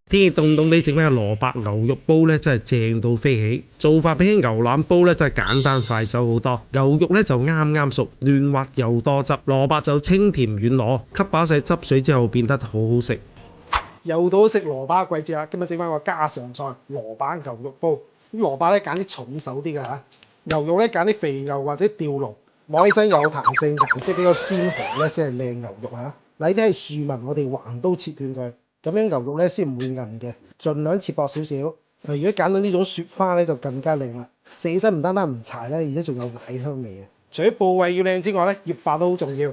天氣凍凍地整翻個蘿蔔牛肉煲咧，真係正到飛起。做法比起牛腩煲咧，真係簡單快手好多。牛肉咧就啱啱熟，嫩滑又多汁；蘿蔔就清甜軟糯，吸飽晒汁水之後變得好好食。又到食蘿蔔季節啦，今日整翻個家常菜蘿蔔牛肉煲。咁蘿蔔咧揀啲重手啲嘅嚇，牛肉咧揀啲肥牛或者吊龍，摸起身又有彈性，顏色比較鮮紅咧先係靚牛肉嚇。嗱，呢啲係樹紋，我哋橫刀切斷佢。咁樣牛肉咧先唔會韌嘅，盡量切薄少少。如果揀到呢種雪花咧，就更加靚啦。食起身唔單單唔柴咧，而且仲有奶香味嘅。除咗部位要靚之外咧，醃法都好重要。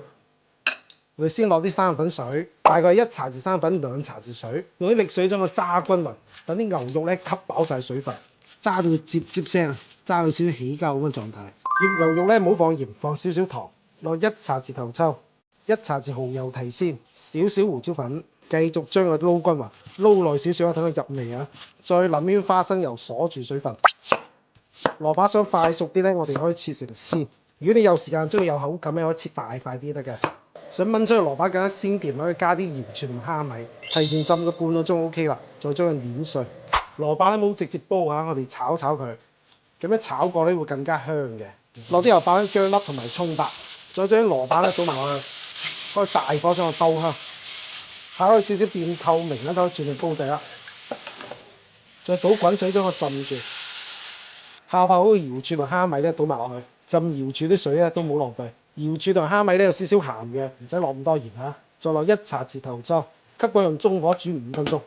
我哋先落啲生粉水，大概1茶匙生粉，2茶匙水，用啲力水將佢揸均勻，等啲牛肉咧吸飽晒水分，揸到佢接聲，揸到少少起膠咁嘅狀態。醃牛肉咧唔好放鹽，放少少糖，落1茶匙頭抽，1茶匙蠔油提鮮，少少胡椒粉。繼續將佢撈均勻，撈耐少少等佢入味啊！再淋啲花生油鎖住水分。蘿蔔想快熟啲咧，我哋可以切成絲。如果你有時間中意有口感咧，可以切大塊啲得嘅。想炆出嚟蘿蔔更加鮮甜，可以加啲鹽餈同蝦米，提前浸個半個鐘 OK 啦。再將佢碾碎。蘿蔔咧冇直接煲嚇，我哋炒佢，咁樣炒過咧會更加香嘅。落啲油爆薑粒同埋葱白，再將蘿蔔咧倒埋落去，開大火將佢兜香。炒佢少少變透明啦，都轉嚟煲底啦。再倒滾水將佢浸住，下發好嘅瑤柱同蝦米咧倒埋落去，浸瑤柱啲水咧都冇浪費。瑤柱同蝦米咧有少少鹹嘅，唔使落咁多鹽嚇。再落1茶匙頭抽，吸過用中火煮5分鐘。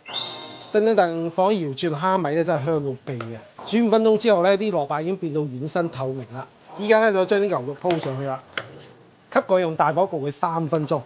等放啲瑤柱同蝦米咧真係香到痹嘅。煮5分鐘之後咧，啲蘿蔔已經變到軟身透明啦。依家咧就將啲牛肉鋪上去啦，吸過用大火焗佢3分鐘。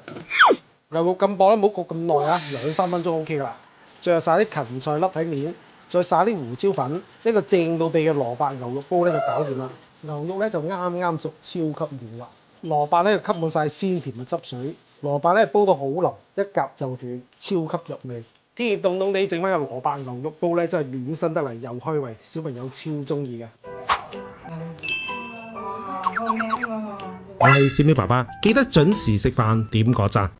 牛肉咁薄咧，唔好焗咁耐啊，2、3分鐘 OK 噶啦。最後撒啲芹菜粒喺面，再撒啲胡椒粉，一個正到痹嘅蘿蔔牛肉煲咧就搞掂啦。牛肉咧就啱啱熟，超級嫩滑。蘿蔔咧就吸滿晒鮮甜嘅汁水，蘿蔔咧煲到好腍，一夾就斷，超級入味。天氣凍凍地整翻個蘿蔔牛肉煲咧，真係暖身得嚟又開胃，小朋友超中意嘅。我係小喵爸爸，記得準時食飯，點個讚。